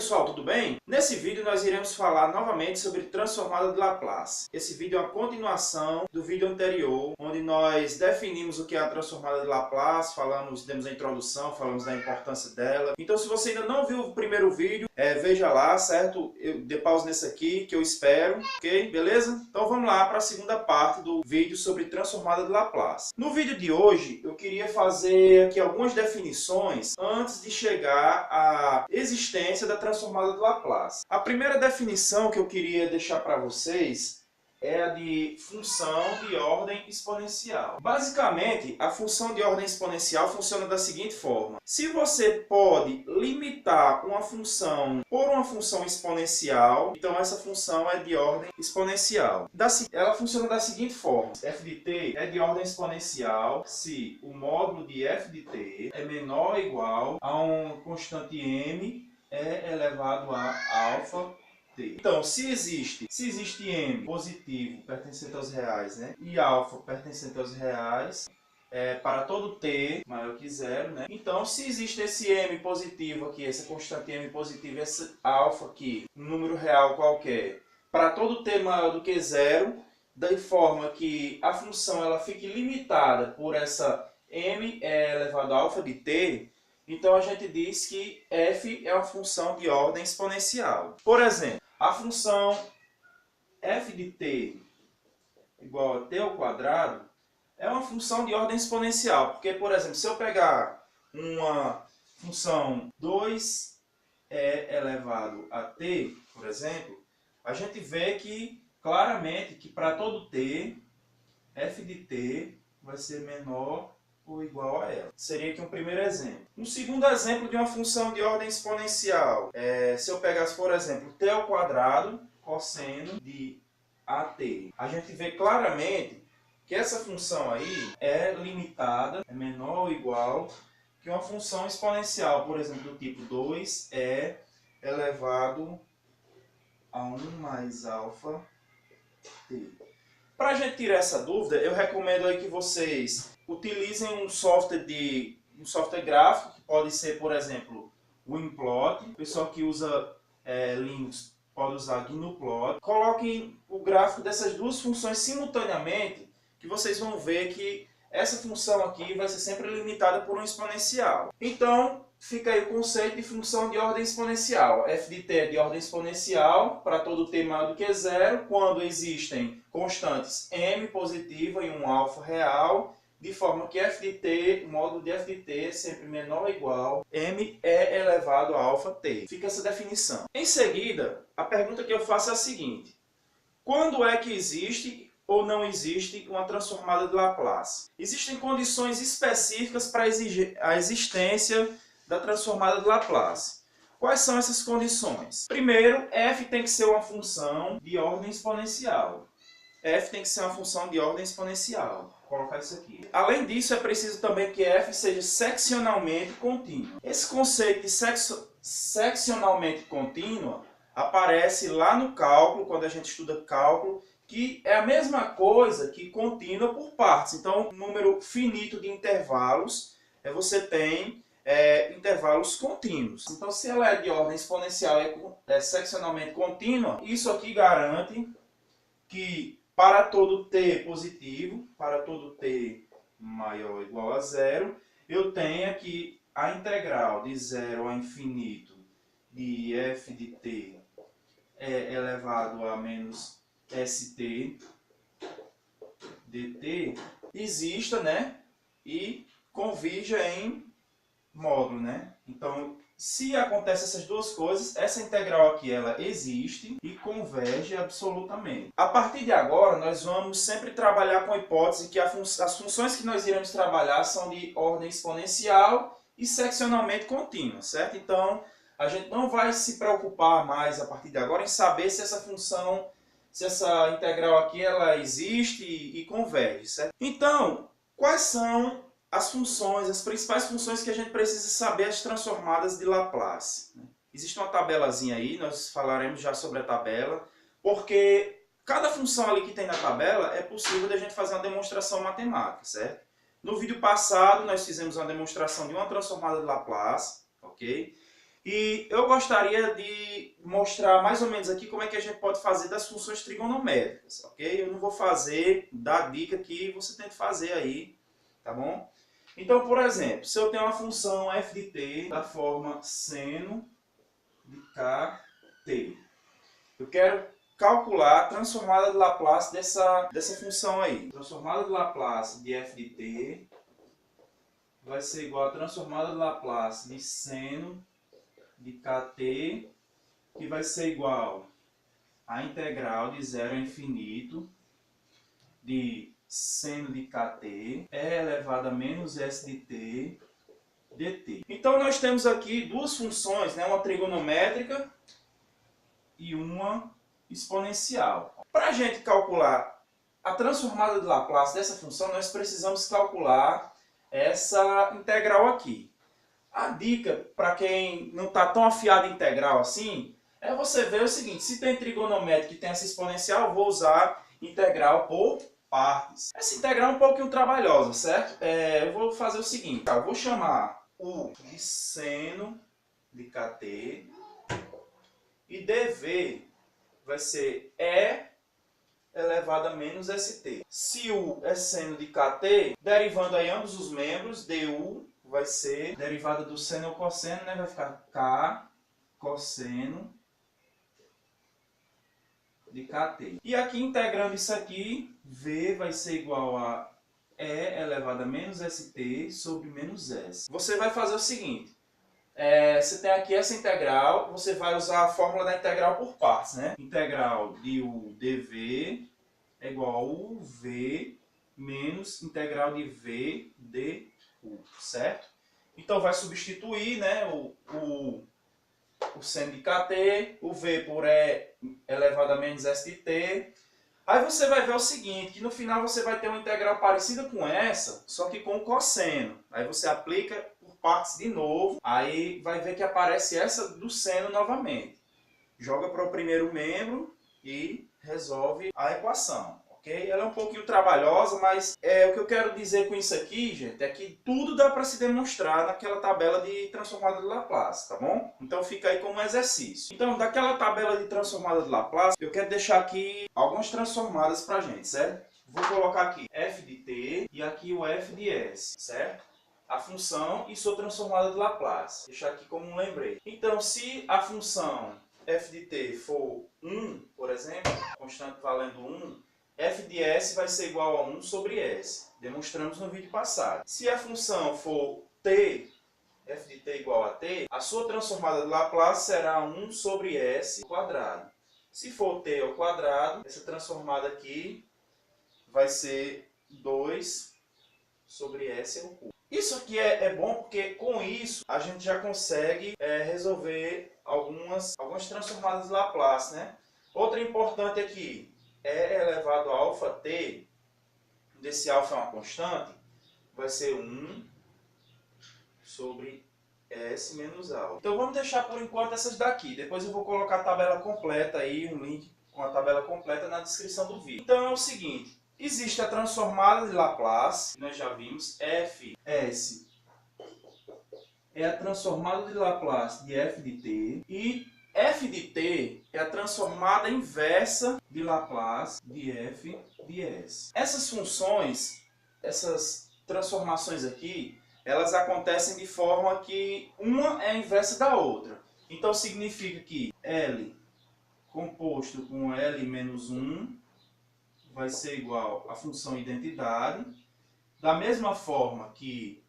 pessoal, tudo bem? Nesse vídeo nós iremos falar novamente sobre transformada de Laplace. Esse vídeo é uma continuação do vídeo anterior, onde nós definimos o que é a transformada de Laplace, demos a introdução, falamos da importância dela. Então se você ainda não viu o primeiro vídeo, veja lá, certo? Eu dê pausa nesse aqui, que eu espero, ok? Beleza? Então vamos lá para a segunda parte do vídeo sobre transformada de Laplace. No vídeo de hoje, eu queria fazer aqui algumas definições antes de chegar à existência da transformada de Laplace. A primeira definição que eu queria deixar para vocês é a de função de ordem exponencial. Basicamente, a função de ordem exponencial funciona da seguinte forma. Se você pode limitar uma função por uma função exponencial, então essa função é de ordem exponencial. Ela funciona da seguinte forma. F de t é de ordem exponencial se o módulo de f de t é menor ou igual a uma constante m elevado a alfa. Então, se existe m positivo pertencente aos reais, né, e alfa pertencente aos reais, para todo t maior que zero, né, então se existe esse m positivo aqui, essa constante m positiva, essa alfa aqui, um número real qualquer, para todo t maior do que zero, de forma que a função ela fique limitada por essa m elevado a alfa de t, então a gente diz que f é uma função de ordem exponencial. Por exemplo, a função f de t igual a t ao quadrado é uma função de ordem exponencial. Porque, por exemplo, se eu pegar uma função 2e elevado a t, por exemplo, a gente vê que claramente que para todo t, f de t vai ser menor ou igual a ela. Seria aqui um primeiro exemplo. Um segundo exemplo de uma função de ordem exponencial. Se eu pegasse, por exemplo, t ao quadrado cosseno de at. A gente vê claramente que essa função aí é limitada, é menor ou igual que uma função exponencial, por exemplo, do tipo 2e elevado a 1 mais alfa t. Para a gente tirar essa dúvida, eu recomendo aí que vocês utilizem um software gráfico, que pode ser, por exemplo, o Implot. O pessoal que usa Linux pode usar GNUplot. Coloquem o gráfico dessas duas funções simultaneamente, que vocês vão ver que essa função aqui vai ser sempre limitada por um exponencial. Então, fica aí o conceito de função de ordem exponencial. F de t é de ordem exponencial para todo t maior do que zero, quando existem constantes m positiva e um alfa real, de forma que f de t, o módulo de f de t é sempre menor ou igual m elevado a alfa t. Fica essa definição. Em seguida, a pergunta que eu faço é a seguinte: quando é que existe ou não existe uma transformada de Laplace? Existem condições específicas para a existência da transformada de Laplace. Quais são essas condições? Primeiro, f tem que ser uma função de ordem exponencial. F tem que ser uma função de ordem exponencial. Vou colocar isso aqui. Além disso, é preciso também que f seja seccionalmente contínua. Esse conceito de seccionalmente contínua aparece lá no cálculo, quando a gente estuda cálculo, que é a mesma coisa que contínua por partes. Então, um número finito de intervalos, você tem intervalos contínuos. Então, se ela é de ordem exponencial e é seccionalmente contínua, isso aqui garante que para todo t positivo, para todo t maior ou igual a zero, eu tenho aqui a integral de 0 a infinito de f de t elevado a menos st dt exista, né? E convirja em módulo, né? Então, se acontecem essas duas coisas, essa integral aqui ela existe e converge absolutamente. A partir de agora, nós vamos sempre trabalhar com a hipótese que as funções que nós iremos trabalhar são de ordem exponencial e seccionalmente contínua, certo? Então, a gente não vai se preocupar mais a partir de agora em saber se essa função, se essa integral aqui ela existe e converge, certo? Então, quais são as funções, as principais funções que a gente precisa saber as transformadas de Laplace? Existe uma tabelazinha aí, nós falaremos já sobre a tabela, porque cada função ali que tem na tabela é possível de a gente fazer uma demonstração matemática, certo? No vídeo passado nós fizemos uma demonstração de uma transformada de Laplace, ok? E eu gostaria de mostrar mais ou menos aqui como é que a gente pode fazer das funções trigonométricas, ok? Eu não vou fazer, dar dica que você tem que fazer aí, tá bom? Então, por exemplo, se eu tenho uma função f de t da forma seno de kt, eu quero calcular a transformada de Laplace dessa função aí. Transformada de Laplace de f de t vai ser igual a transformada de Laplace de seno de kt, que vai ser igual a integral de 0 a infinito de seno de kt e elevado a menos s de t dt. Então nós temos aqui duas funções, né? Uma trigonométrica e uma exponencial. Para a gente calcular a transformada de Laplace dessa função, nós precisamos calcular essa integral aqui. A dica para quem não está tão afiado em integral assim, é você ver o seguinte: se tem trigonométrica e tem essa exponencial, eu vou usar integral por partes. Essa integral é um pouquinho trabalhosa, certo? Eu vou fazer o seguinte: eu vou chamar U de seno de kt e dv vai ser E elevado a menos st. Se U é seno de kt, derivando aí ambos os membros, du vai ser derivada do seno ou cosseno, né? Vai ficar k cosseno de kt. E aqui, integrando isso aqui, v vai ser igual a E elevado a menos st sobre menos s. Você vai fazer o seguinte: você tem aqui essa integral, você vai usar a fórmula da integral por partes, né? Integral de u dv é igual a uv menos integral de v du, certo? Então vai substituir, né, o seno de kt, o v por e elevado a menos s de t. Aí você vai ver o seguinte, que no final você vai ter uma integral parecida com essa, só que com o cosseno. Aí você aplica por partes de novo, aí vai ver que aparece essa do seno novamente. Joga para o primeiro membro e resolve a equação. Okay? Ela é um pouquinho trabalhosa, mas o que eu quero dizer com isso aqui, gente, é que tudo dá para se demonstrar naquela tabela de transformada de Laplace, tá bom? Então fica aí como exercício. Então, daquela tabela de transformada de Laplace, eu quero deixar aqui algumas transformadas para a gente, certo? Vou colocar aqui f de t e aqui o f de s, certo? A função e sua transformada de Laplace. Deixar aqui como um lembrete. Então, se a função f de t for 1, por exemplo, constante valendo 1, f de s vai ser igual a 1 sobre s. Demonstramos no vídeo passado. Se a função for t, f de t igual a t, a sua transformada de Laplace será 1 sobre s quadrado. Se for t ao quadrado, essa transformada aqui vai ser 2 sobre s ao cubo. Isso aqui é bom porque com isso a gente já consegue resolver algumas transformadas de Laplace, né? Outra importante aqui, E elevado a alfa t, desse alfa é uma constante, vai ser 1 sobre S menos alfa. Então vamos deixar por enquanto essas daqui. Depois eu vou colocar a tabela completa aí, um link com a tabela completa na descrição do vídeo. Então é o seguinte, existe a transformada de Laplace, nós já vimos, Fs é a transformada de Laplace de f de t, e f de t é a transformada inversa de Laplace de f de s. Essas funções, essas transformações aqui, elas acontecem de forma que uma é a inversa da outra. Então significa que L composto com L menos 1 vai ser igual à função identidade. Da mesma forma que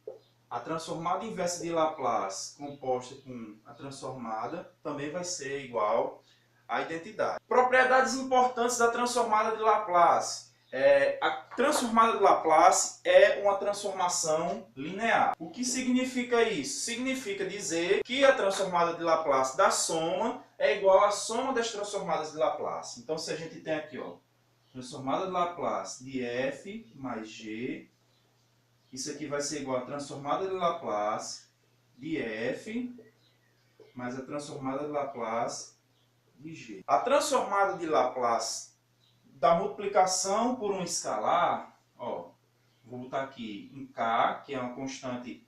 a transformada inversa de Laplace composta com a transformada também vai ser igual à identidade. Propriedades importantes da transformada de Laplace. A transformada de Laplace é uma transformação linear. O que significa isso? Significa dizer que a transformada de Laplace da soma é igual à soma das transformadas de Laplace. Então, se a gente tem aqui, ó, transformada de Laplace de f mais g, isso aqui vai ser igual a transformada de Laplace de f mais a transformada de Laplace de g. A transformada de Laplace da multiplicação por um escalar, ó, vou botar aqui em k, que é uma constante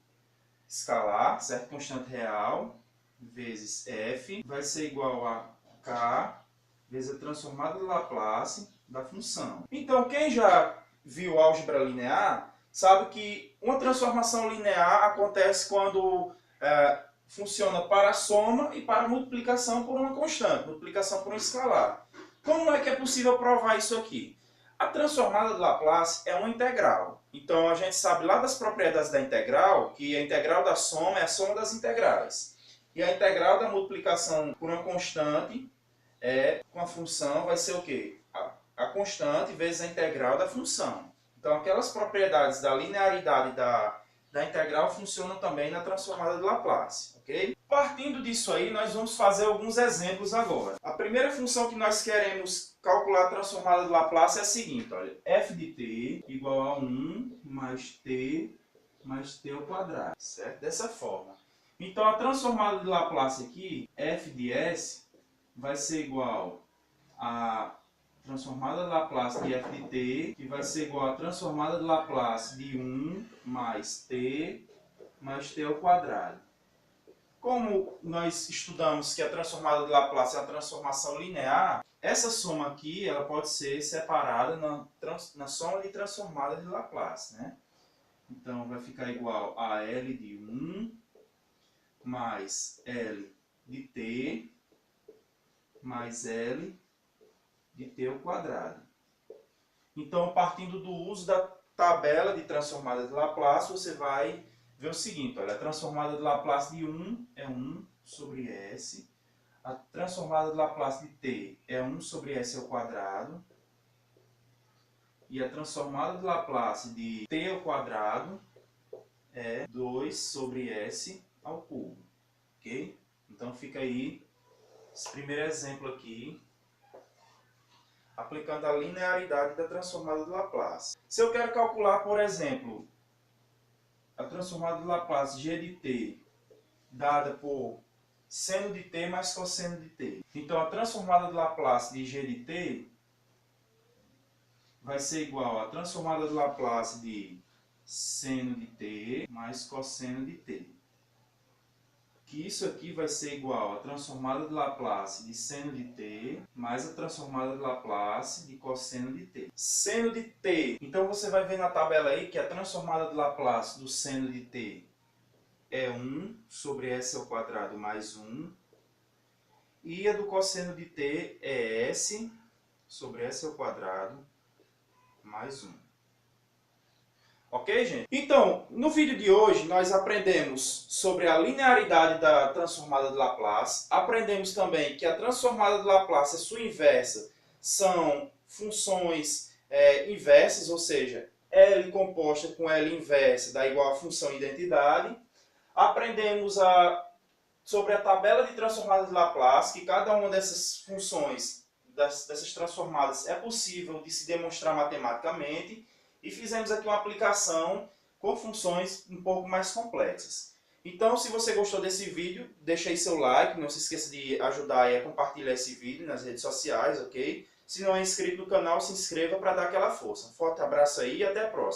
escalar, certo? Constante real. vezes f vai ser igual a k vezes a transformada de Laplace da função. Então, quem já viu álgebra linear sabe que uma transformação linear acontece quando funciona para a soma e para a multiplicação por uma constante, multiplicação por um escalar. Como é que é possível provar isso aqui? A transformada de Laplace é uma integral. Então, a gente sabe lá das propriedades da integral que a integral da soma é a soma das integrais. E a integral da multiplicação por uma constante com a função vai ser o quê? A constante vezes a integral da função. Então, aquelas propriedades da linearidade da integral funcionam também na transformada de Laplace, ok? Partindo disso aí, nós vamos fazer alguns exemplos agora. A primeira função que nós queremos calcular a transformada de Laplace é a seguinte, olha, f de t igual a 1 mais t ao quadrado, certo? Dessa forma. Então, a transformada de Laplace aqui, f de s, vai ser igual a transformada de Laplace de f de t, que vai ser igual a transformada de Laplace de 1 mais t ao quadrado. Como nós estudamos que a transformada de Laplace é uma transformação linear, essa soma aqui ela pode ser separada na soma de transformada de Laplace, né? Então, vai ficar igual a L de 1 mais L de t mais L de t ao quadrado. Então, partindo do uso da tabela de transformada de Laplace, você vai ver o seguinte, olha, a transformada de Laplace de 1 é 1 sobre s, a transformada de Laplace de t é 1 sobre s ao quadrado, e a transformada de Laplace de t ao quadrado é 2 sobre s ao cubo, ok? Então fica aí esse primeiro exemplo aqui, aplicando a linearidade da transformada de Laplace. Se eu quero calcular, por exemplo, a transformada de Laplace g de t, dada por seno de t mais cosseno de t. Então, a transformada de Laplace de g de t vai ser igual a transformada de Laplace de seno de t mais cosseno de t. Que isso aqui vai ser igual a transformada de Laplace de seno de t mais a transformada de Laplace de cosseno de t. Seno de t. Então você vai ver na tabela aí que a transformada de Laplace do seno de t é 1 sobre s ao quadrado mais 1. E a do cosseno de t é s sobre s ao quadrado mais 1. Ok, gente? Então, no vídeo de hoje, nós aprendemos sobre a linearidade da transformada de Laplace. Aprendemos também que a transformada de Laplace e sua inversa são funções inversas, ou seja, L composta com L inversa dá igual a função identidade. Aprendemos sobre a tabela de transformada de Laplace, que cada uma dessas funções, dessas transformadas, é possível de se demonstrar matematicamente. E fizemos aqui uma aplicação com funções um pouco mais complexas. Então, se você gostou desse vídeo, deixa aí seu like, não se esqueça de ajudar a compartilhar esse vídeo nas redes sociais, ok? Se não é inscrito no canal, se inscreva para dar aquela força. Um forte abraço aí e até a próxima.